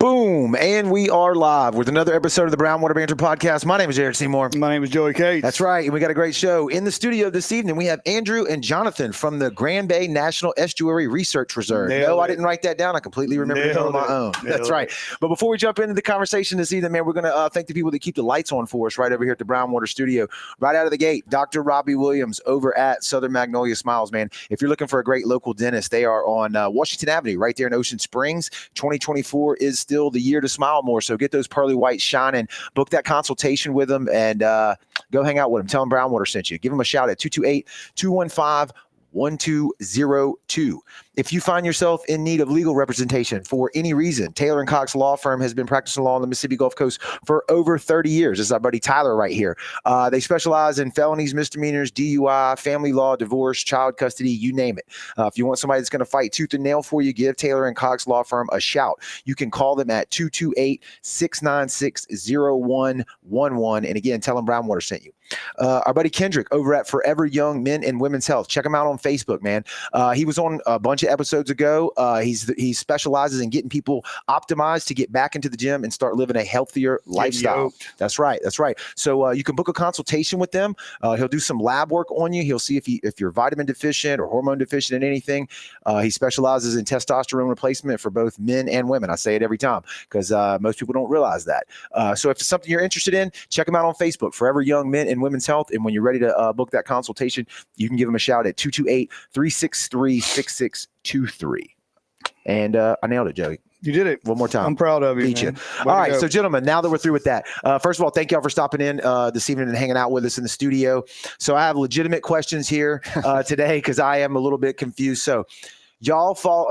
Boom. And we are live with another episode of the Brown Water Banter podcast. My name is Jared Seymour. My name is Joey Cates. That's right. And we got a great show. In the studio this evening, we have Andrew and Jonathan from the Grand Bay National Estuary Research Reserve. I didn't write that down. I completely remembered it on my own. That's right. But before we jump into the conversation this evening, man, we're going to thank the people that keep the lights on for us right over here at the Brown Water Studio. Right out of the gate, Dr. Robbie Williams over at Southern Magnolia Smiles, man. If you're looking for a great local dentist, they are on Washington Avenue right there in Ocean Springs. 2024 is still the year to smile more. So get those pearly whites shining, book that consultation with them, and go hang out with them. Tell them Brown Water sent you. Give them a shout at 228-215-1202. If you find yourself in need of legal representation for any reason, Taylor & Cox Law Firm has been practicing law on the Mississippi Gulf Coast for over 30 years. This is our buddy Tyler right here. They specialize in felonies, misdemeanors, DUI, family law, divorce, child custody, you name it. If you want somebody that's going to fight tooth and nail for you, give Taylor & Cox Law Firm a shout. You can call them at 228-696-0111. And again, tell them Brown Water sent you. Our buddy Kendrick over at Forever Young Men and Women's Health. Check him out on Facebook, man. He was on a bunch of episodes ago. He specializes in getting people optimized to get back into the gym and start living a healthier lifestyle. That's right. That's right. So you can book a consultation with them. He'll do some lab work on you. He'll see if you're vitamin deficient or hormone deficient in anything. He specializes in testosterone replacement for both men and women. I say it every time because most people don't realize that. So if it's something you're interested in, check him out on Facebook, Forever Young Men and Women's Health. And when you're ready to book that consultation, you can give them a shout at 228-363-6623. And I nailed it, Joey. You did it. One more time. I'm proud of you. Beat you. All right. So, gentlemen, now that we're through with that, first of all, thank y'all for stopping in this evening and hanging out with us in the studio. So I have legitimate questions here today because I am a little bit confused. So y'all fall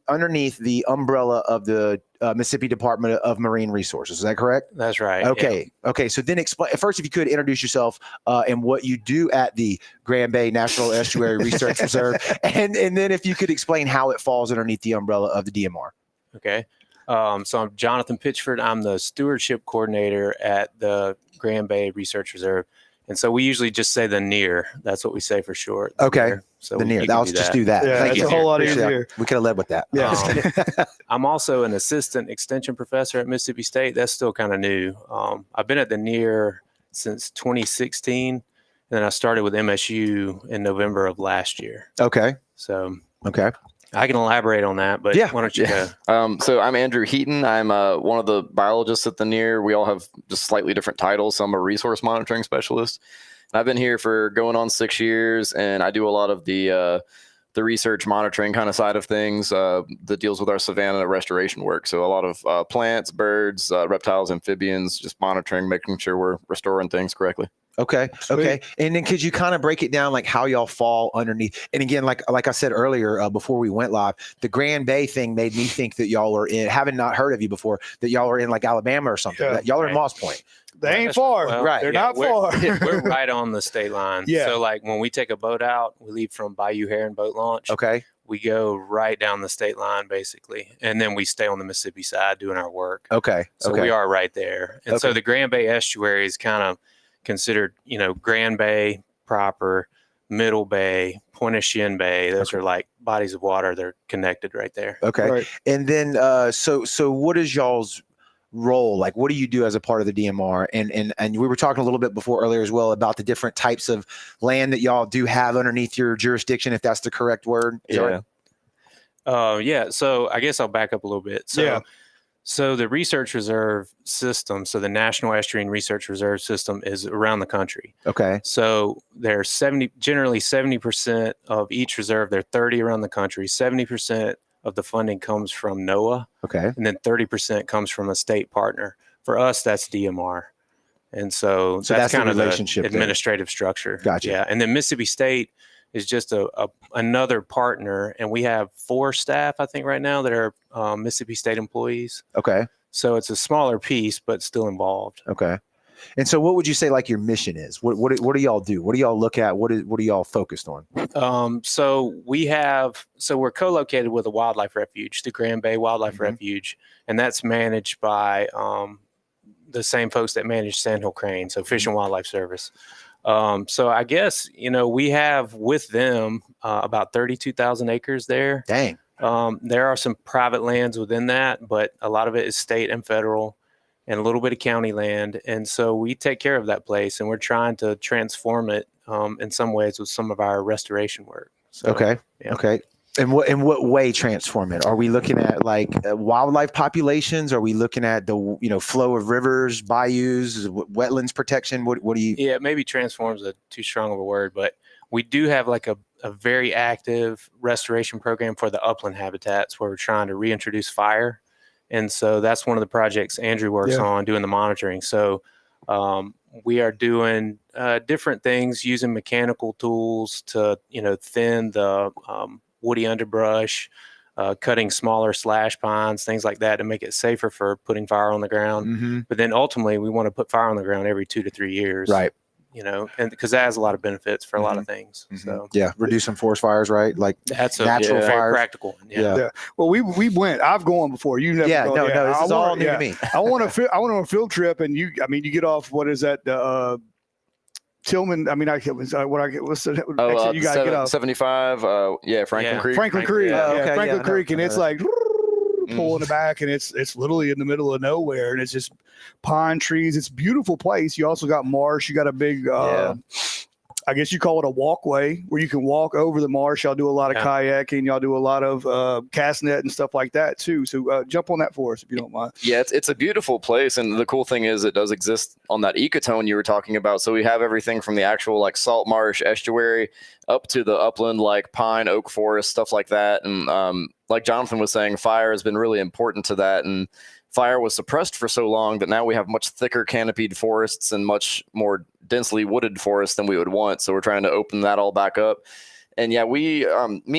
underneath the umbrella of the Mississippi Department of Marine Resources. Is that correct? That's right. Okay. Yeah. Okay. So then explain first, if you could introduce yourself and what you do at the Grand Bay National Estuary Research Reserve. And then if you could explain how it falls underneath the umbrella of the DMR. Okay. So I'm Jonathan Pitchford. I'm the stewardship coordinator at the Grand Bay Research Reserve. And so we usually just say the NER. That's what we say for short. Okay. NER. So the NER. I'll just do that. Yeah, Thank that's you. a whole lot easier. We could have led with that. Yeah. I'm also an assistant extension professor at Mississippi State. That's still kind of new. I've been at the NER since 2016. And then I started with MSU in November of last year. Okay. So okay. I can elaborate on that, but why don't you go? So I'm Andrew Heaton. I'm one of the biologists at the NER. We all have just slightly different titles. So I'm a resource monitoring specialist. And I've been here for going on 6 years, and I do a lot of the research monitoring kind of side of things that deals with our savanna restoration work. So a lot of plants, birds, reptiles, amphibians, just monitoring, making sure we're restoring things correctly. Okay. Sweet. Okay. And then could you kind of break it down, like how y'all fall underneath? And again, like I said earlier, before we went live, the Grand Bay thing made me think that y'all are in, having not heard of you before, that y'all are in like Alabama or something. Yeah. Y'all are in Moss Point. They ain't far. Well, right. They're not far. We're right on the state line. Yeah. So like when we take a boat out, we leave from Bayou Heron boat launch. Okay. We go right down the state line basically. And then we stay on the Mississippi side doing our work. Okay. So we are right there. And so the Grand Bay Estuary is kind of considered, Grand Bay proper, Middle Bay, Pointe-a-Chien Bay. Those are like bodies of water. They're connected right there. Okay. Right. And then, so what is y'all's role? Like, what do you do as a part of the DMR? And we were talking a little bit before earlier as well about the different types of land that y'all do have underneath your jurisdiction, if that's the correct word. Yeah. So I guess I'll back up a little bit. So the research reserve system, so the National Estuarine Research Reserve system is around the country. Okay. So there's generally 70% of each reserve. There are 30 around the country. 70% of the funding comes from NOAA. Okay. And then 30% comes from a state partner. For us, that's DMR. And so that's kind of the administrative structure. Gotcha. Yeah. And then Mississippi State is just another partner, and we have 4 staff, I think, right now that are Mississippi State employees. Okay. So it's a smaller piece, but still involved. Okay. And so what would you say like your mission is? What do y'all do? What do y'all look at? What are y'all focused on? So we're co-located with a wildlife refuge, the Grand Bay Wildlife Refuge, and that's managed by the same folks that manage Sandhill Crane, so Fish and Wildlife Service. So I guess, we have with them about 32,000 acres there. Dang. There are some private lands within that, but a lot of it is state and federal and a little bit of county land. And so we take care of that place, and we're trying to transform it in some ways with some of our restoration work. So, Okay. yeah. Okay. In what way transform it? Are we looking at like wildlife populations? Are we looking at the flow of rivers, bayous, wetlands protection? What do you? Yeah, maybe transforms a too strong of a word, but we do have like a very active restoration program for the upland habitats where we're trying to reintroduce fire. And so that's one of the projects Andrew works on, doing the monitoring. So we are doing different things using mechanical tools to, thin the woody underbrush, cutting smaller slash pines, things like that to make it safer for putting fire on the ground. Mm-hmm. But then ultimately we want to put fire on the ground every 2 to 3 years. Right. And because that has a lot of benefits for a lot of things. Mm-hmm. So yeah, reduce some forest fires, right? Like that's a natural very fires. practical. Yeah. Well, we went. I've gone before. You never. Yeah. gone. No. This is all new yeah. to me. I went on a field trip, and you get off. What is that? Tillman. I mean, what's the exit you got to get off? 75. Franklin Creek. Franklin Creek. Franklin Creek, and it's like pulling it back, and it's literally in the middle of nowhere, and it's just pine trees. It's a beautiful place. You also got marsh. You got a big I guess you call it a walkway where you can walk over the marsh. Y'all do a lot of kayaking. Y'all do a lot of cast net and stuff like that too. So jump on that for us if you don't mind. Yeah, it's a beautiful place, and the cool thing is it does exist on that ecotone you were talking about. So we have everything from the actual like salt marsh estuary up to the upland like pine, oak forest, stuff like that. And like Jonathan was saying, fire has been really important to that, and fire was suppressed for so long that now we have much thicker canopied forests and much more densely wooded forests than we would want. So we're trying to open that all back up. And yeah, me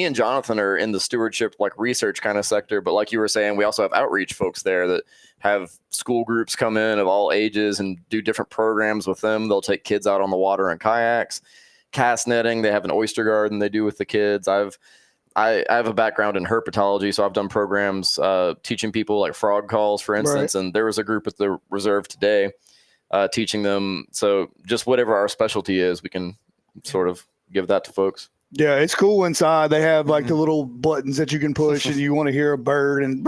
and Jonathan are in the stewardship, like research kind of sector. But like you were saying, we also have outreach folks there that have school groups come in of all ages and do different programs with them. They'll take kids out on the water in kayaks, cast netting. They have an oyster garden they do with the kids. I have a background in herpetology, so I've done programs teaching people like frog calls, for instance. Right. And there was a group at the reserve today teaching them. So just whatever our specialty is, we can sort of give that to folks. Yeah, it's cool inside. They have like the little buttons that you can push, and you want to hear a bird, and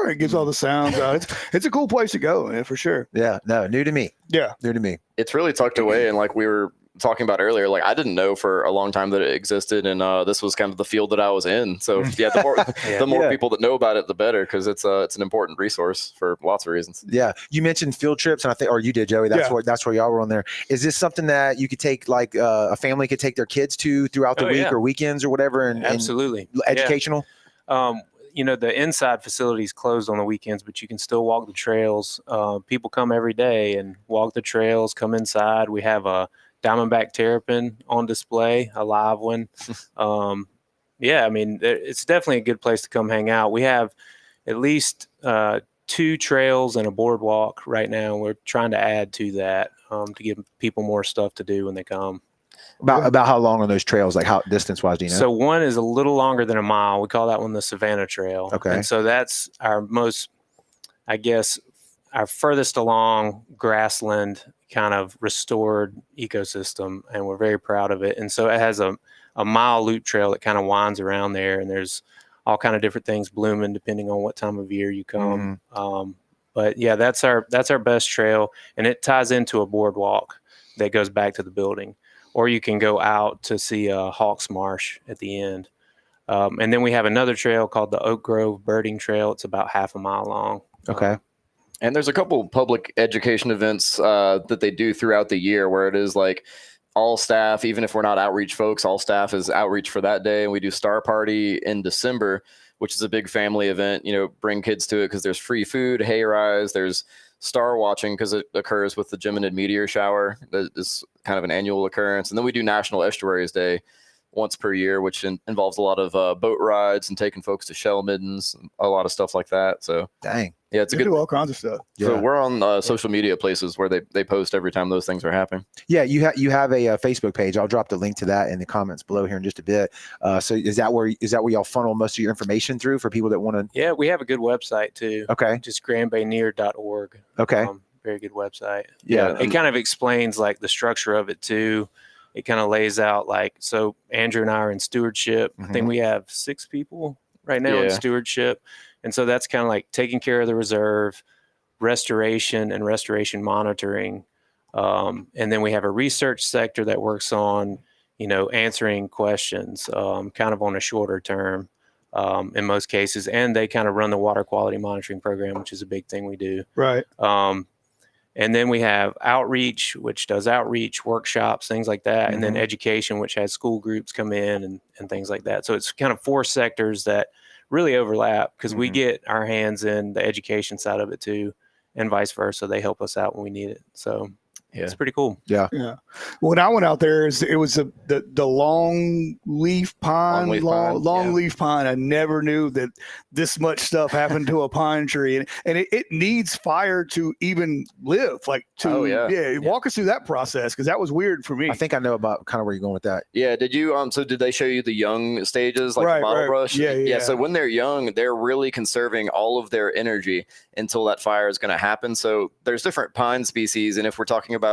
it gives all the sounds out. It's a cool place to go, man, for sure. Yeah, no, new to me. Yeah, new to me. It's really tucked away, and like we were talking about earlier, like I didn't know for a long time that it existed, and this was kind of the field that I was in. So yeah, the more people that know about it, the better, because it's an important resource for lots of reasons. Yeah, you mentioned field trips, and I think, or you did, Joey. That's where y'all were on there. Is this something that you could take, like a family could take their kids to throughout the week or weekends or whatever? And absolutely educational. The inside facility is closed on the weekends, but you can still walk the trails. People come every day and walk the trails, come inside. We have a Diamondback terrapin on display, a live one. It's definitely a good place to come hang out. We have at least 2 trails and a boardwalk right now. We're trying to add to that to give people more stuff to do when they come. About how long are those trails? Like how distance wise, do you know? So one is a little longer than a mile. We call that one the Savannah Trail. Okay. And so that's our most, I guess, our furthest along grassland kind of restored ecosystem, and we're very proud of it. And so it has a mile loop trail that kind of winds around there, and there's all kind of different things blooming depending on what time of year you come. But yeah, that's our best trail, and it ties into a boardwalk that goes back to the building. Or you can go out to see Hawks Marsh at the end. And then we have another trail called the Oak Grove Birding Trail. It's about half a mile long. Okay. And there's a couple public education events that they do throughout the year where it is like all staff, even if we're not outreach folks, all staff is outreach for that day. And we do Star Party in December, which is a big family event. Bring kids to it because there's free food, hay rise, there's star watching because it occurs with the Geminid meteor shower. That is kind of an annual occurrence. And then we do National Estuaries Day once per year, which involves a lot of boat rides and taking folks to shell middens, a lot of stuff like that. So dang. Yeah, it's a good. Do all kinds of stuff. So we're on social media places where they post every time those things are happening. Yeah, you have a Facebook page. I'll drop the link to that in the comments below here in just a bit. So is that where y'all funnel most of your information through for people that want to? Yeah, we have a good website too. Okay, just grandbaynear.org. Okay, very good website. Yeah, it kind of explains like the structure of it too. It kind of lays out like, so Andrew and I are in stewardship. I think we have 6 people right now in stewardship. And so that's kind of like taking care of the reserve, restoration and restoration monitoring. And then we have a research sector that works on, answering questions, kind of on a shorter term, in most cases. And they kind of run the water quality monitoring program, which is a big thing we do. Right. And then we have outreach, which does outreach workshops, things like that. And then education, which has school groups come in and things like that. So it's kind of 4 sectors that really overlap, because we get our hands in the education side of it too, and vice versa. They help us out when we need it. So it's pretty cool. Yeah. When I went out there, it was the long leaf pine, long leaf pine. I never knew that this much stuff happened to a pine tree, and it needs fire to even live. Like walk us through that process, because that was weird for me. I think I know about kind of where you're going with that. Yeah. Did you so did they show you the young stages, like the bottle brush? Yeah. So when they're young, they're really conserving all of their energy until that fire is going to happen. So there's different pine species, and if we're talking about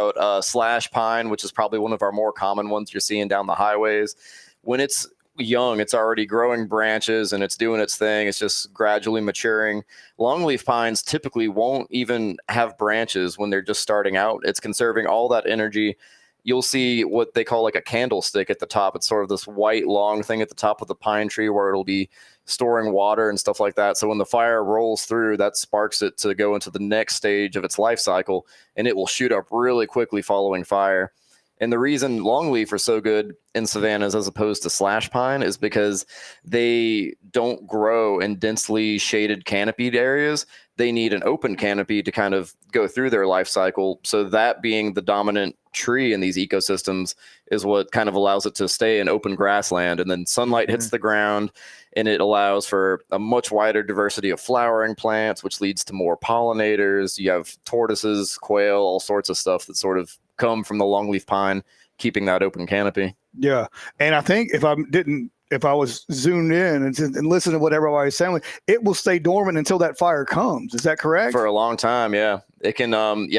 slash pine, which is probably one of our more common ones you're seeing down the highways, when it's young, it's already growing branches and it's doing its thing. It's just gradually maturing. Longleaf pines typically won't even have branches when they're just starting out. It's conserving all that energy. You'll see what they call like a candlestick at the top. It's sort of this white long thing at the top of the pine tree where it'll be storing water and stuff like that. So when the fire rolls through, that sparks it to go into the next stage of its life cycle, and it will shoot up really quickly following fire. And the reason longleaf are so good in savannas as opposed to slash pine is because they don't grow in densely shaded canopied areas. They need an open canopy to kind of go through their life cycle. So that being the dominant tree in these ecosystems is what kind of allows it to stay in open grassland. And then sunlight hits the ground, and it allows for a much wider diversity of flowering plants, which leads to more pollinators. You have tortoises, quail, all sorts of stuff that sort of come from the longleaf pine, keeping that open canopy. Yeah. And I think if I was zoomed in and listened to what everybody's saying, it will stay dormant until that fire comes. Is that correct? For a long time, yeah. It can,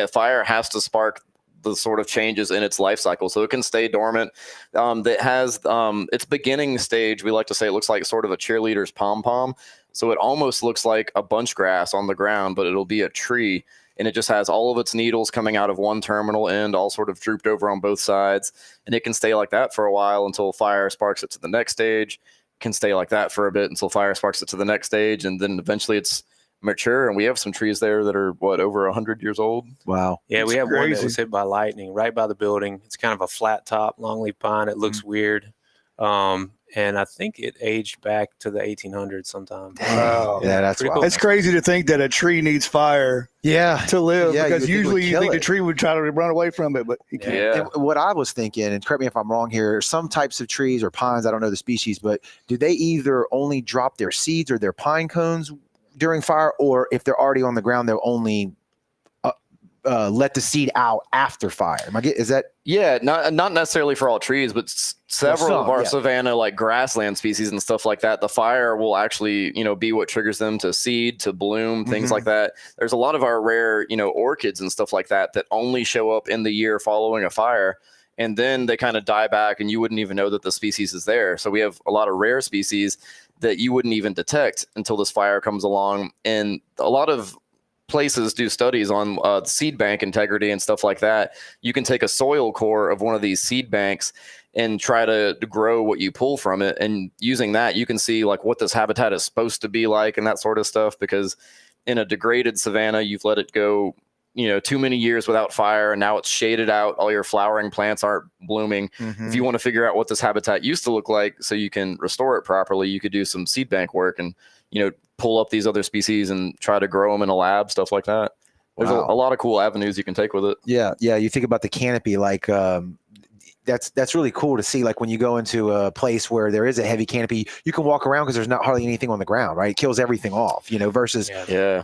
fire has to spark the sort of changes in its life cycle, so it can stay dormant. That has its beginning stage. We like to say it looks like sort of a cheerleader's pom-pom. So it almost looks like a bunch grass on the ground, but it'll be a tree. And it just has all of its needles coming out of one terminal end, all sort of drooped over on both sides. And it can stay like that for a while until fire sparks it to the next stage. It can stay like that for a bit until fire sparks it to the next stage. And then eventually it's mature. And we have some trees there that are, over 100 years old. Wow. Yeah, we have one that was hit by lightning right by the building. It's kind of a flat top longleaf pine. It looks weird. And I think it aged back to the 1800s sometime. Wow. Yeah, that's wild. Cool. It's crazy to think that a tree needs fire to live, because usually you think the tree would try to run away from it, but he can't. Yeah. And what I was thinking, and correct me if I'm wrong here, some types of trees or pines, I don't know the species, but do they either only drop their seeds or their pine cones during fire, or if they're already on the ground, they'll only let the seed out after fire? Is that? Yeah, not necessarily for all trees, but several of our savanna, like grassland species and stuff like that, the fire will actually, be what triggers them to seed, to bloom, things like that. There's a lot of our rare, orchids and stuff like that only show up in the year following a fire, and then they kind of die back, and you wouldn't even know that the species is there. So we have a lot of rare species that you wouldn't even detect until this fire comes along. And a lot of places do studies on seed bank integrity and stuff like that. You can take a soil core of one of these seed banks and try to grow what you pull from it. And using that, you can see like what this habitat is supposed to be like and that sort of stuff. Because in a degraded savanna, you've let it go, too many years without fire, and now it's shaded out. All your flowering plants aren't blooming. If you want to figure out what this habitat used to look like so you can restore it properly, you could do some seed bank work and, pull up these other species and try to grow them in a lab, stuff like that. There's a lot of cool avenues you can take with it. Yeah. You think about the canopy, like that's really cool to see. Like when you go into a place where there is a heavy canopy, you can walk around because there's not hardly anything on the ground, right? It kills everything off, versus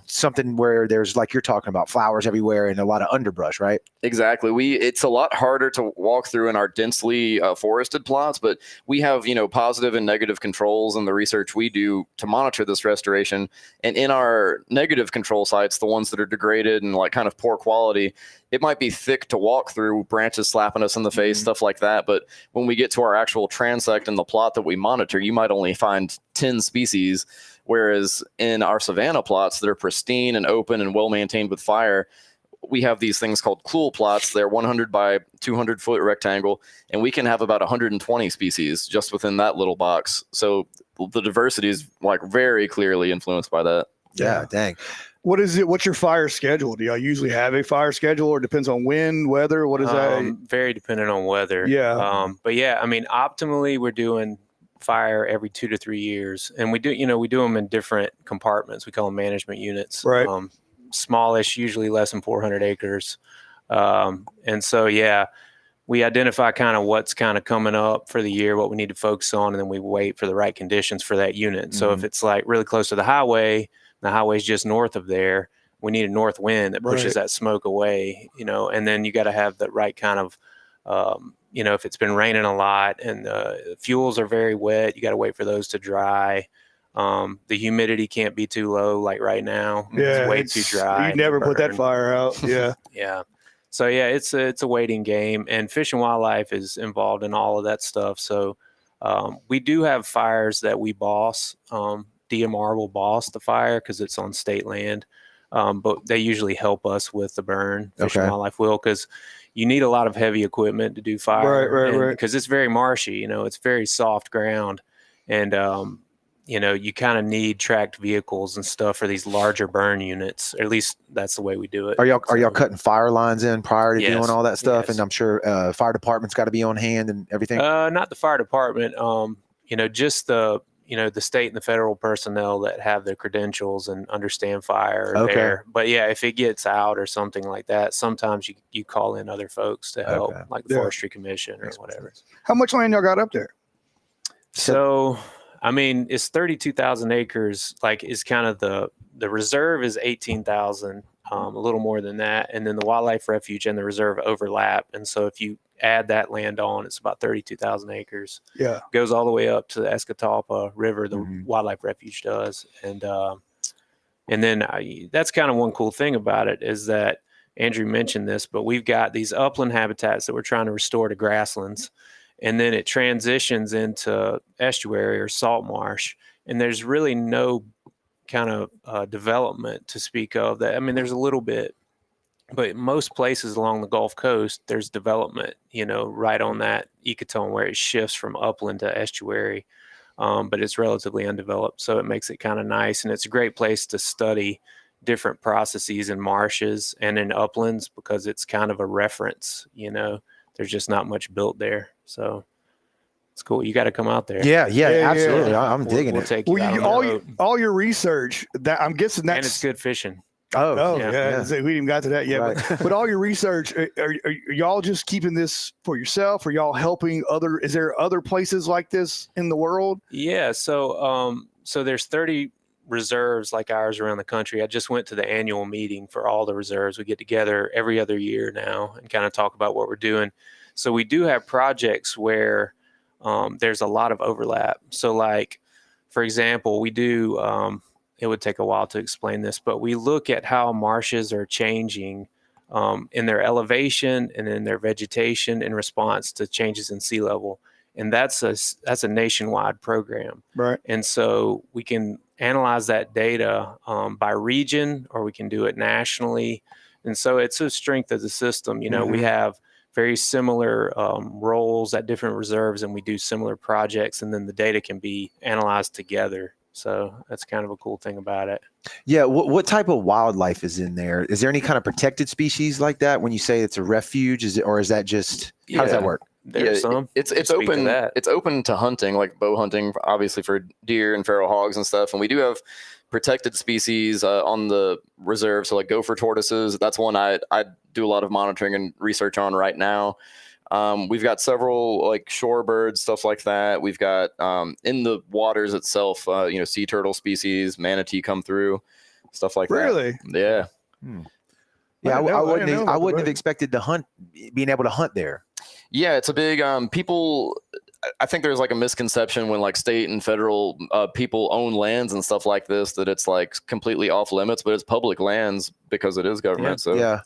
something where there's, like you're talking about, flowers everywhere and a lot of underbrush, right? Exactly. It's a lot harder to walk through in our densely forested plots, but we have, positive and negative controls in the research we do to monitor this restoration. And in our negative control sites, the ones that are degraded and like kind of poor quality, it might be thick to walk through, branches slapping us in the face, stuff like that. But when we get to our actual transect and the plot that we monitor, you might only find 10 species. Whereas in our savanna plots that are pristine and open and well maintained with fire, we have these things called cluel plots. They're 100 by 200 foot rectangle, and we can have about 120 species just within that little box. So the diversity is like very clearly influenced by that. Yeah, dang. What is it? What's your fire schedule? Do y'all usually have a fire schedule, or it depends on wind, weather? What is that? Very dependent on weather. Yeah. But yeah, I mean, optimally, we're doing fire every 2 to 3 years, and we do them in different compartments. We call them management units. Right. Smallish, usually less than 400 acres. And so, yeah, we identify kind of what's kind of coming up for the year, what we need to focus on, and then we wait for the right conditions for that unit. So if it's like really close to the highway, the highway's just north of there, we need a north wind that pushes that smoke away, and then you got to have the right kind of, if it's been raining a lot and the fuels are very wet, you got to wait for those to dry. The humidity can't be too low, like right now. Yeah, it's way too dry. You never put that fire out. Yeah. Yeah. So yeah, it's a waiting game, and Fish and Wildlife is involved in all of that stuff. So we do have fires that we boss. DMR will boss the fire because it's on state land, but they usually help us with the burn. Fish and Wildlife will, because you need a lot of heavy equipment to do fire, right. Because it's very marshy. It's very soft ground, and you kind of need tracked vehicles and stuff for these larger burn units. Or at least that's the way we do it. Are y'all cutting fire lines in prior to doing all that stuff? Yes. And I'm sure fire department's got to be on hand and everything. Not the fire department. Just the state and the federal personnel that have their credentials and understand fire are there. But yeah, if it gets out or something like that, sometimes you call in other folks to help, like the Forestry Commission or whatever. How much land y'all got up there? So, I mean, it's 32,000 acres. Like, is kind of the reserve is 18,000, a little more than that, and then the wildlife refuge and the reserve overlap. And so, if you add that land on, it's about 32,000 acres. Yeah, goes all the way up to the Escatawpa River. The wildlife refuge does, and then that's kind of one cool thing about it is that Andrew mentioned this, but we've got these upland habitats that we're trying to restore to grasslands. And then it transitions into estuary or salt marsh. And there's really no kind of development to speak of. That. I mean, there's a little bit, but most places along the Gulf Coast, there's development, right on that ecotone where it shifts from upland to estuary. But it's relatively undeveloped. So it makes it kind of nice. And it's a great place to study different processes in marshes and in uplands because it's kind of a reference, There's just not much built there. So it's cool. You got to come out there. Yeah, absolutely. Yeah. I'm digging it. Take you all your research, that I'm guessing that's... And it's good fishing. Oh, yeah. We didn't even got to that yet. Right. But all your research, are y'all just keeping this for yourself? Are y'all helping is there other places like this in the world? Yeah. So there's 30 reserves like ours around the country. I just went to the annual meeting for all the reserves. We get together every other year now and kind of talk about what we're doing. So we do have projects where there's a lot of overlap. So like, for example, we do, it would take a while to explain this, but we look at how marshes are changing in their elevation and in their vegetation in response to changes in sea level. And that's a nationwide program. Right. And so we can analyze that data by region, or we can do it nationally. And so it's a strength of the system. We have very similar roles at different reserves, and we do similar projects, and then the data can be analyzed together. So that's kind of a cool thing about it. Yeah. What type of wildlife is in there? Is there any kind of protected species like that when you say it's a refuge? Or is that just, how does that work? There's some. It's open. It's open to hunting, like bow hunting, obviously for deer and feral hogs and stuff. And we do have protected species on the reserve. So like gopher tortoises, that's one I do a lot of monitoring and research on right now. We've got several like shorebirds, stuff like that. We've got in the waters itself, sea turtle species, manatee come through, stuff like that. Really? Yeah. Yeah, I wouldn't have expected being able to hunt there. Yeah, it's a big people. I think there's like a misconception when like state and federal people own lands and stuff like this, that it's like completely off limits, but it's public lands because it is government. So yeah.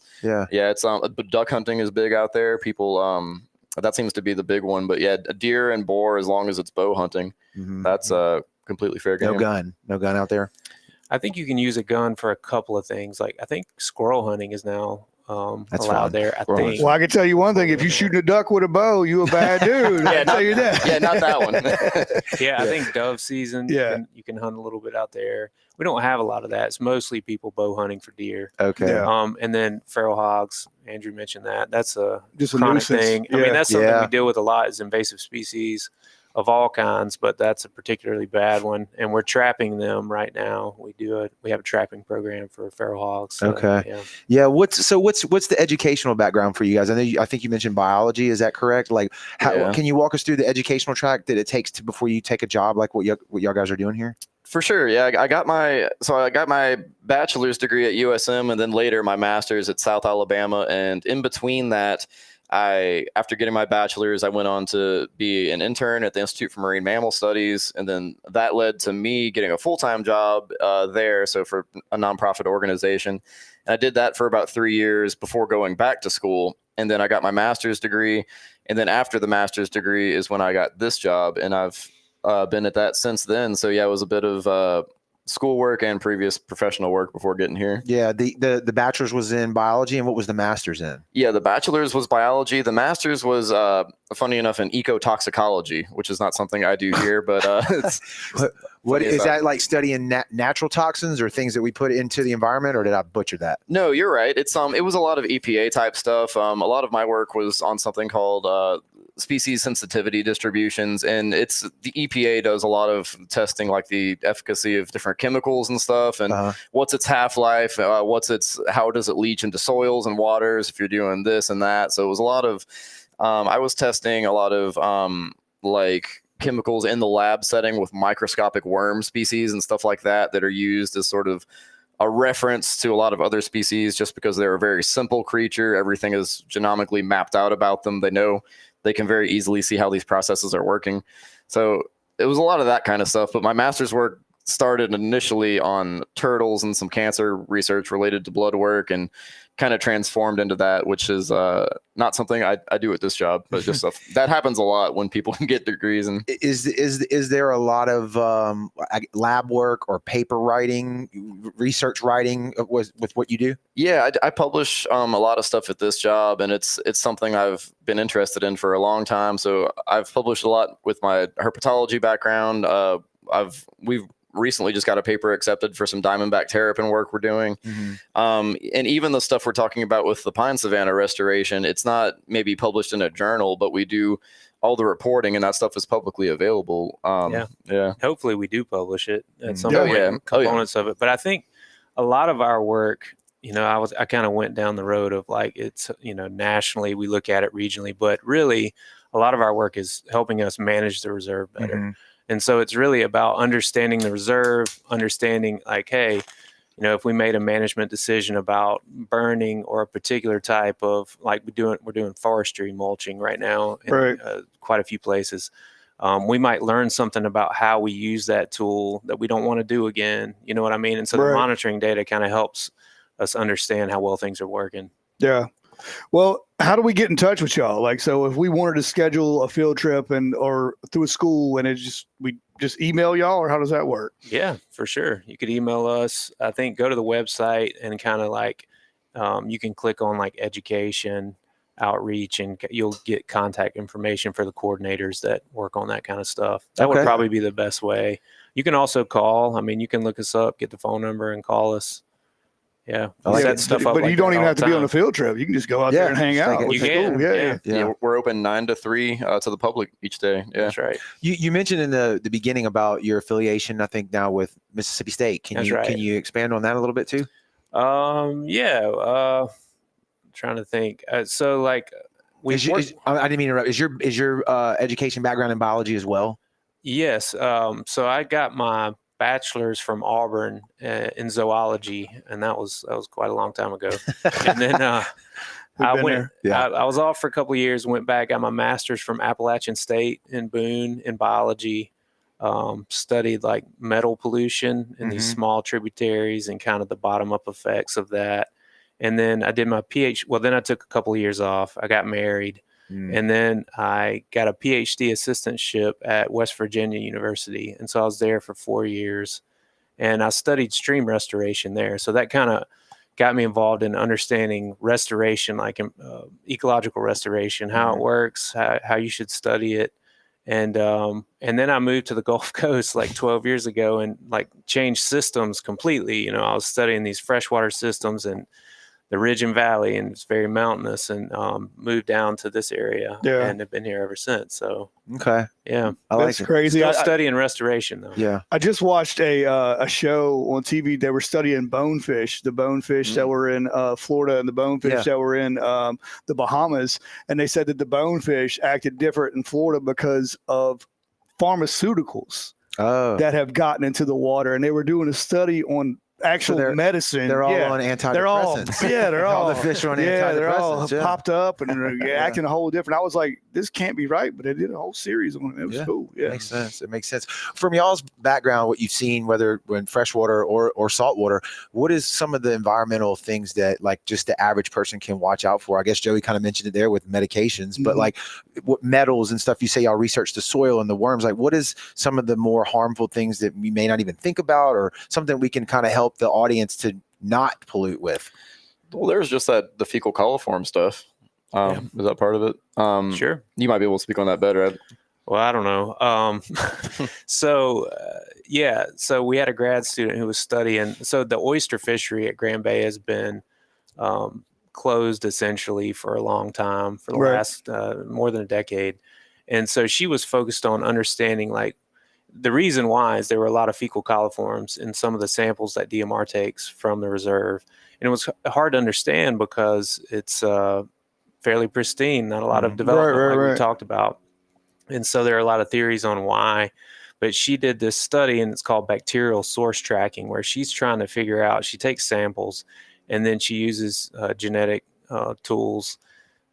it's but duck hunting is big out there. People that seems to be the big one. But yeah, deer and boar, as long as it's bow hunting, that's completely fair game. No gun out there. I think you can use a gun for a couple of things. Like I think squirrel hunting is now That's allowed fine. there. I think. Well, I can tell you one thing: if you're shooting a duck with a bow, you a bad dude. I can tell you that. Yeah, not that one. I think dove season. Yeah. You can hunt a little bit out there. We don't have a lot of that. It's mostly people bow hunting for deer. Okay. Yeah. And then feral hogs. Andrew mentioned that. That's Just a chronic nuisance. thing. I Yeah. mean, that's something we deal with a lot. Is invasive species of all kinds, but that's a particularly bad one. And we're trapping them right now. We have a trapping program for feral hogs. So, Okay. Yeah. What's the educational background for you guys? I think you mentioned biology. Is that correct? Like, can you walk us through the educational track that it takes before you take a job like what y'all guys are doing here? For sure. Yeah. I got my bachelor's degree at USM, and then later my master's at South Alabama. And in between that, after getting my bachelor's, I went on to be an intern at the Institute for Marine Mammal Studies. And then that led to me getting a full-time job there. So for a nonprofit organization. And I did that for about 3 years before going back to school. And then I got my master's degree. And then after the master's degree is when I got this job. And I've been at that since then. So yeah, it was a bit of schoolwork and previous professional work before getting here. Yeah, the bachelor's was in biology, and what was the master's in? Yeah, the bachelor's was biology. The master's was, funny enough, in ecotoxicology, which is not something I do here, but what is that, like studying natural toxins or things that we put into the environment, or did I butcher that? No, you're right. It was a lot of EPA type stuff. A lot of my work was on something called species sensitivity distributions, and the EPA does a lot of testing, like the efficacy of different chemicals and stuff, and what's its half-life, how does it leach into soils and waters if you're doing this and that. So it was a lot of I was testing a lot of like chemicals in the lab setting with microscopic worm species and stuff like that are used as sort of a reference to a lot of other species, just because they're a very simple creature. Everything is genomically mapped out about them. They can very easily see how these processes are working. So it was a lot of that kind of stuff. But my master's work started initially on turtles and some cancer research related to blood work, and kind of transformed into that, which is not something I do at this job, but just stuff that happens a lot when people get degrees. And is there a lot of lab work or paper writing, research writing with what you do? Yeah, I publish a lot of stuff at this job, and it's something I've been interested in for a long time. So I've published a lot with my herpetology background. We've recently just got a paper accepted for some diamondback terrapin work we're doing. And even the stuff we're talking about with the pine savanna restoration, it's not maybe published in a journal, but we do all the reporting, and that stuff is publicly available. Yeah. Hopefully we do publish it at some point, components of it. But I think a lot of our work, I kind of went down the road of like, it's, nationally we look at it regionally, but really a lot of our work is helping us manage the reserve better. And so it's really about understanding the reserve, understanding like, hey, if we made a management decision about burning or a particular type of, like we're doing forestry mulching right now in quite a few places. We might learn something about how we use that tool that we don't want to do again. You know what I mean? And so the monitoring data kind of helps us understand how well things are working. Yeah. Well, how do we get in touch with y'all? Like, so if we wanted to schedule a field trip or through a school, and we just email y'all, or how does that work? Yeah, for sure. You could email us. I think go to the website and kind of like, you can click on like education outreach, and you'll get contact information for the coordinators that work on that kind of stuff. That would probably be the best way. You can also call. I mean, you can look us up, get the phone number, and call us. Yeah, set stuff up. But you don't even have to be on a field trip. You can just go out there and hang out. You can. Cool. Yeah, we're open 9 to 3 to the public each day. Yeah, that's right. You mentioned in the beginning about your affiliation, I think now with Mississippi State. Can you expand on that a little bit too? Trying to think. So like I didn't mean to interrupt. Is your education background in biology as well? Yes. So I got my bachelor's from Auburn in zoology, and that was quite a long time ago. And then I been went. there. Yeah. I was off for a couple of years. Went back. Got my master's from Appalachian State in Boone in biology. Studied like metal pollution in these Mhm. small tributaries and kind of the bottom up effects of that. And then I did my PhD. Well, then I took a couple of years off. I got married, and then I got a PhD assistantship at West Virginia University, and so I was there for 4 years, and I studied stream restoration there. So that kind of got me involved in understanding restoration, like ecological restoration, how it works, how you should study it. And then I moved to the Gulf Coast like 12 years ago and like changed systems completely. You know, I was studying these freshwater systems and the ridge and valley, and it's very mountainous, and moved down to this area and have been here ever since. So Okay. yeah, I like That's it. crazy. still studying restoration though. Yeah. I just watched a show on TV. They were studying bonefish, the bonefish that were in Florida and the bonefish that were in the Bahamas. And they said that the bonefish acted different in Florida because of pharmaceuticals that have gotten into the water. And they were doing a study on actual medicine. They're all on antidepressants. They're all the fish are on antidepressants. They're all popped up and acting a whole different. I was like, this can't be right, but they did a whole series on it. It was cool. Yeah, makes sense. It makes sense. From y'all's background, what you've seen, whether in freshwater or saltwater, what is some of the environmental things that like just the average person can watch out for? I guess Joey kind of mentioned it there with medications, but like what metals and stuff. You say y'all research the soil and the worms. Like, what is some of the more harmful things that we may not even think about, or something we can kind of help the audience to not pollute with? Well, there's just the fecal coliform stuff. Is that part of it? Sure. You might be able to speak on that better. Well, I don't know. So we had a grad student who was studying. So the oyster fishery at Grand Bay has been closed essentially for a long time, for the last more than a decade. And so she was focused on understanding like the reason why is there were a lot of fecal coliforms in some of the samples that DMR takes from the reserve. And it was hard to understand because it's fairly pristine, not a lot of development we talked about. And so there are a lot of theories on why. But she did this study, and it's called bacterial source tracking, where she's trying to figure out, she takes samples, and then she uses genetic tools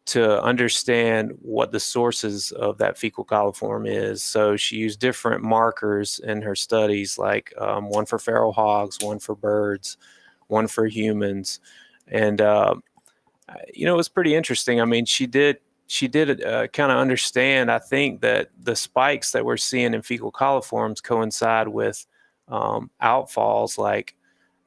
to understand what the sources of that fecal coliform is. So she used different markers in her studies, like one for feral hogs, one for birds, one for humans. And, you know, it was pretty interesting. I mean, she did kind of understand, I think, that the spikes that we're seeing in fecal coliforms coincide with outfalls. Like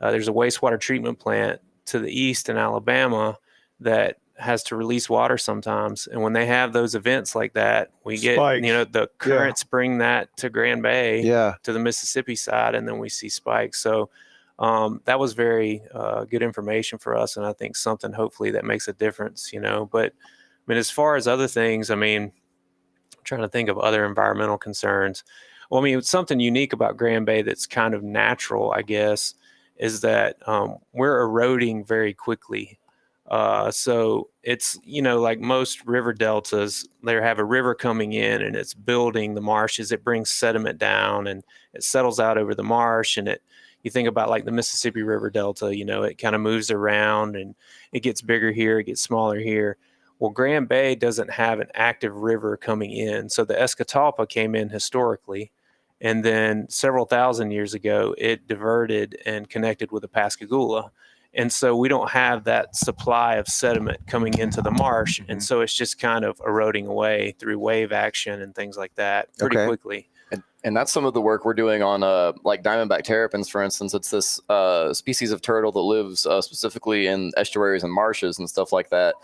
there's a wastewater treatment plant to the east in Alabama that has to release water sometimes, and when they have those events like that, we get the currents bring that to Grand Bay, to the Mississippi side, and then we see spikes. So that was very good information for us, and I think something hopefully that makes a difference, you know. But I mean, as far as other things, I mean, I'm trying to think of other environmental concerns. Well, I mean, it's something unique about Grand Bay that's kind of natural, I guess, is that we're eroding very quickly. So it's, you know, like most river deltas, they have a river coming in and it's building the marshes. It brings sediment down and it settles out over the marsh. And you think about like the Mississippi River Delta, you know, it kind of moves around and it gets bigger here, it gets smaller here. Well, Grand Bay doesn't have an active river coming in. So the Escatawpa came in historically. And then several thousand years ago, it diverted and connected with the Pascagoula. And so we don't have that supply of sediment coming into the marsh. And so it's just kind of eroding away through wave action and things like that pretty quickly. And that's some of the work we're doing on like diamondback terrapins, for instance. It's this species of turtle that lives specifically in estuaries and marshes and stuff like that.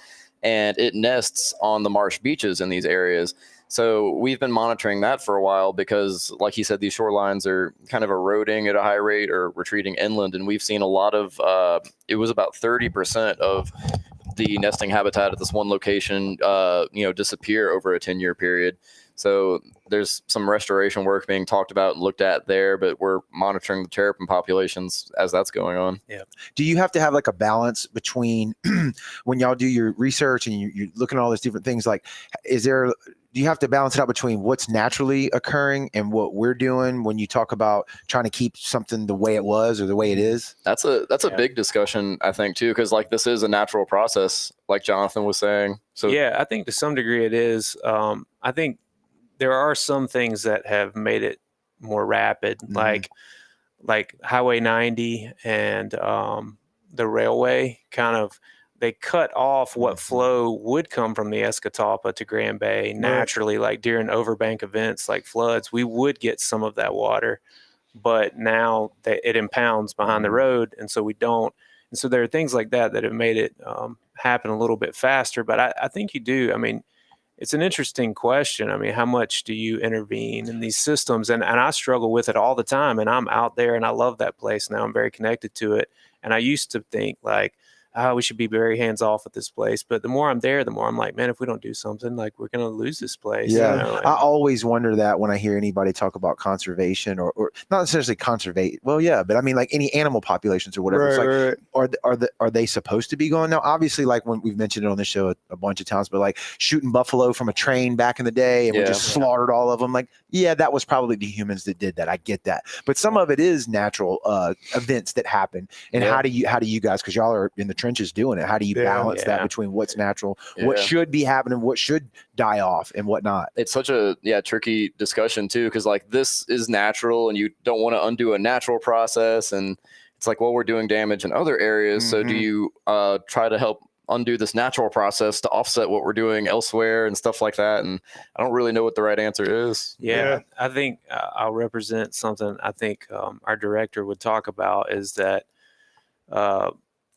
And it nests on the marsh beaches in these areas. So we've been monitoring that for a while because, like he said, these shorelines are kind of eroding at a high rate or retreating inland. And we've seen a lot of, it was about 30% of the nesting habitat at this one location, disappear over a 10-year period. So there's some restoration work being talked about and looked at there, but we're monitoring the terrapin populations as that's going on. Yeah. Do you have to have like a balance between when y'all do your research and you're looking at all these different things? Like, is there you have to balance it out between what's naturally occurring and what we're doing when you talk about trying to keep something the way it was or the way it is? That's a big discussion, I think, too, because like this is a natural process, like Jonathan was saying. So yeah, I think to some degree it is. I think there are some things that have made it more rapid, like Highway 90 and the railway kind of. They cut off what flow would come from the Escatawpa to Grand Bay naturally, like during overbank events like floods, we would get some of that water, but now it impounds behind the road, and so we don't. And so there are things like that that have made it happen a little bit faster. But I think you do. I mean, it's an interesting question. I mean, how much do you intervene in these systems? And I struggle with it all the time, and I'm out there, and I love that place now. I'm very connected to it, and I used to think like, we should be very hands off at this place. But the more I'm there, the more I'm like, man, if we don't do something, like we're going to lose this place. Yeah. You know? I always wonder that when I hear anybody talk about conservation or not necessarily conservate. Well, yeah, but I mean like any animal populations or whatever. It's like, are they supposed to be going? Now, obviously, like when we've mentioned it on this show a bunch of times, but like shooting buffalo from a train back in the day and we just slaughtered all of them. Like, yeah, that was probably the humans that did that. I get that. But some of it is natural events that happen. And how do you guys, because y'all are in the trenches doing it, how do you balance that between what's natural, what should be happening, what should die off and whatnot? It's such a tricky discussion too, because like this is natural and you don't want to undo a natural process, and it's like, well, we're doing damage in other areas, so do you try to help undo this natural process to offset what we're doing elsewhere and stuff like that? And I don't really know what the right answer is. I think I'll represent something I think our director would talk about is that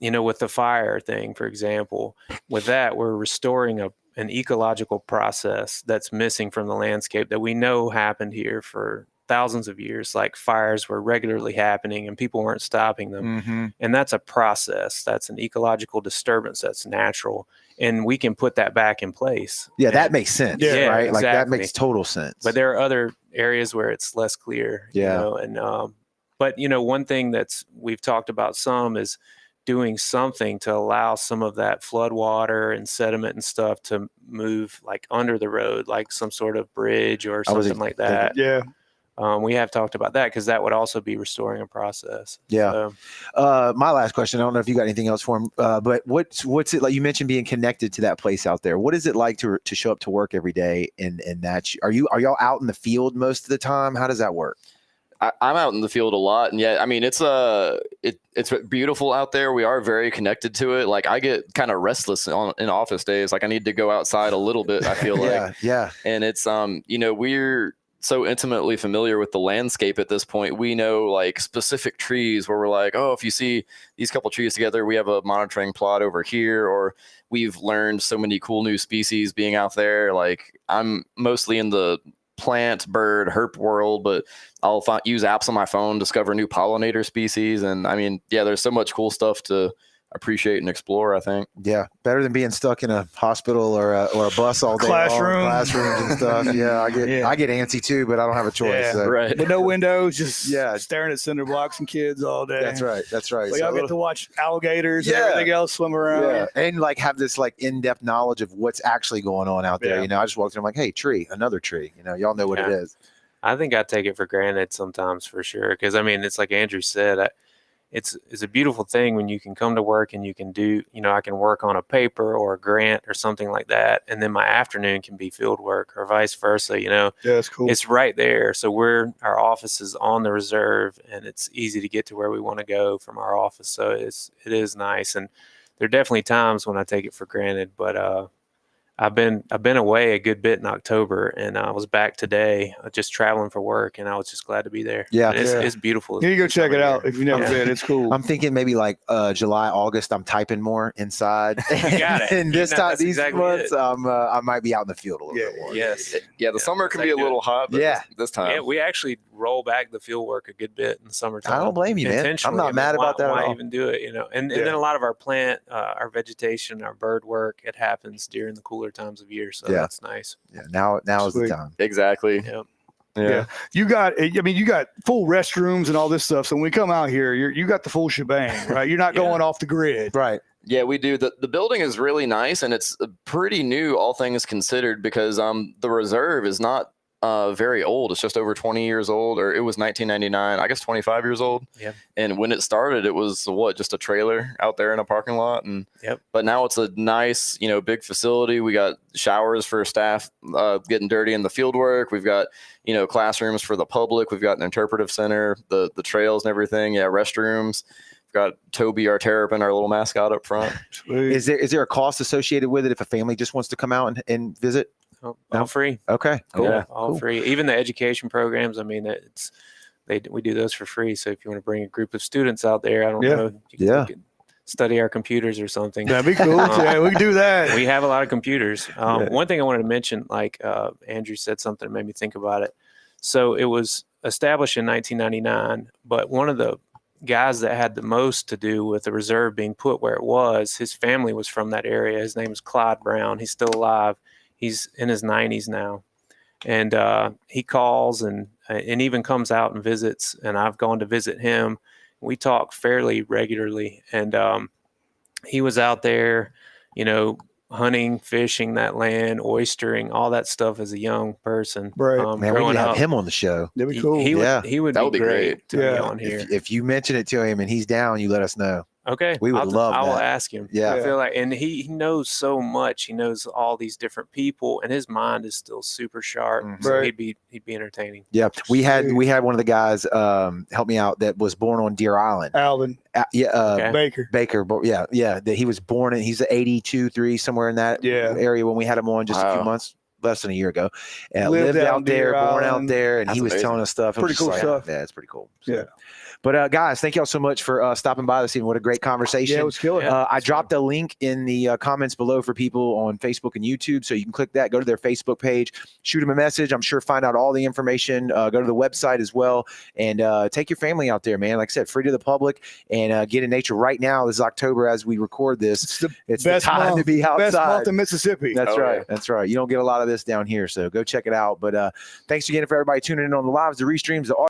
with the fire thing, for example, with that, we're restoring an ecological process that's missing from the landscape that we know happened here for thousands of years. Like fires were regularly happening and people weren't stopping them. And that's a process. That's an ecological disturbance that's natural. And we can put that back in place. Yeah, that makes sense. Yeah, right? Exactly. Like that makes total sense. But there are other areas where it's less clear. But one thing that's we've talked about some is doing something to allow some of that flood water and sediment and stuff to move like under the road, like some sort of bridge or something like that. We have talked about that because that would also be restoring a process. My last question, I don't know if you got anything else for him, but what's it like? You mentioned being connected to that place out there. What is it like to show up to work every day in that? Are y'all out in the field most of the time? How does that work? I'm out in the field a lot, and I mean, it's beautiful out there. We are very connected to it. Like I get kind of restless in office days. Like I need to go outside a little bit, I feel like. And it's, we're so intimately familiar with the landscape at this point. We know like specific trees where we're like, oh, if you see these couple trees together, we have a monitoring plot over here, or we've learned so many cool new species being out there. Like I'm mostly in the plant, bird, herp world, but I'll use apps on my phone, discover new pollinator species. And I mean, there's so much cool stuff to appreciate and explore, I think. Yeah, better than being stuck in a hospital or a bus all day. Classrooms and stuff. I get antsy too, but I don't have a choice. So. Right. But no windows, just staring at cinder blocks and kids all day. That's right. Like y'all get to watch alligators and everything else swim around. And like have this like in-depth knowledge of what's actually going on out there. I just walked in, I'm like, hey, tree, another tree. Y'all know what it is. I think I take it for granted sometimes, for sure. Because I mean, it's like Andrew said, it's a beautiful thing when you can come to work and you can do, I can work on a paper or a grant or something like that. And then my afternoon can be field work or vice versa, Yeah, it's cool. It's right there. So our office is on the reserve and it's easy to get to where we want to go from our office. So it is nice. And there are definitely times when I take it for granted, but I've been away a good bit in October, and I was back today, just traveling for work, and I was just glad to be there. It's beautiful. You go check it out if you've never been. It's cool. I'm thinking maybe like July, August. I'm typing more inside. You got it. And this time, these months, I might be out in the field a little bit more. Yes. The summer can be a little hot. But this time. Yeah, we actually roll back the field work a good bit in the summertime. I don't blame you, man. I'm not mad about that at all. Why even do it? And then a lot of our plant, our vegetation, our bird work, it happens during the cooler times of year. So that's nice. Now is the time. Exactly. Yeah. You got full restrooms and all this stuff. So when we come out here, you got the full shebang, right? You're not going off the grid. Right. Yeah, we do. The building is really nice, and it's pretty new, all things considered, because the reserve is not very old. It's just over 20 years old, or it was 1999, I guess 25 years old. Yeah. And when it started, it was just a trailer out there in a parking lot. And Yep. But now it's a nice, big facility. We got showers for staff getting dirty in the field work. We've got, classrooms for the public. We've got an interpretive center, the trails and everything. Yeah, restrooms. We've got Toby, our terrapin, our little mascot up front. Is there a cost associated with it if a family just wants to come out and visit? All free. Okay, cool. Yeah, all Cool. free. Even the education programs. I mean, we do those for free. So if you want to bring a group of students out there, I don't know, you can study our computers or something. That'd be cool. Yeah, we can do that. We have a lot of computers. One thing I wanted to mention, like Andrew said something that made me think about it. So it was established in 1999, but one of the guys that had the most to do with the reserve being put where it was, his family was from that area. His name is Clyde Brown. He's still alive. He's in his 90s now, and he calls and even comes out and visits. And I've gone to visit him. We talk fairly regularly, and he was out there, hunting, fishing that land, oystering, all that stuff as a young person. Right. Man, we need growing to have up. him on the show. That'd be cool. He would That would be be great to be Yeah. on here. If you mention it to him and he's down, you let us know. Okay. We would love I will that. ask him. Yeah. I feel like, and he knows so much. He knows all these different people, and his mind is still super sharp. Mhm. So Right. he'd be entertaining. Yeah, we had Sweet. one of the guys help me out that was born on Deer Island. Alvin Okay. Baker. Baker, but yeah, that he was born in. He's 82, 3 somewhere in that Yeah. area when we had him on just a few Wow. months, less than a year ago. And Lived lived out out in there, Deer born out Island. there, and That's he was amazing. telling us stuff. It was Pretty just cool like, stuff. Yeah, it's pretty cool. So- Yeah. But guys, thank y'all so much for stopping by this evening. What a great conversation. Yeah, it was killer. Yeah. I dropped a link in the comments below for people on Facebook and YouTube, so you can click that, go to their Facebook page, shoot them a message. I'm sure find out all the information. Go to the website as well, and take your family out there, man. Like I said, free to the public, and get in nature right now. This is October as we record this. It's the It's the time to be outside. best month in Mississippi. That's Oh, right. yeah. That's right. You don't get a lot of this down here, so go check it out. But thanks again for everybody tuning in on the lives, the restreams, the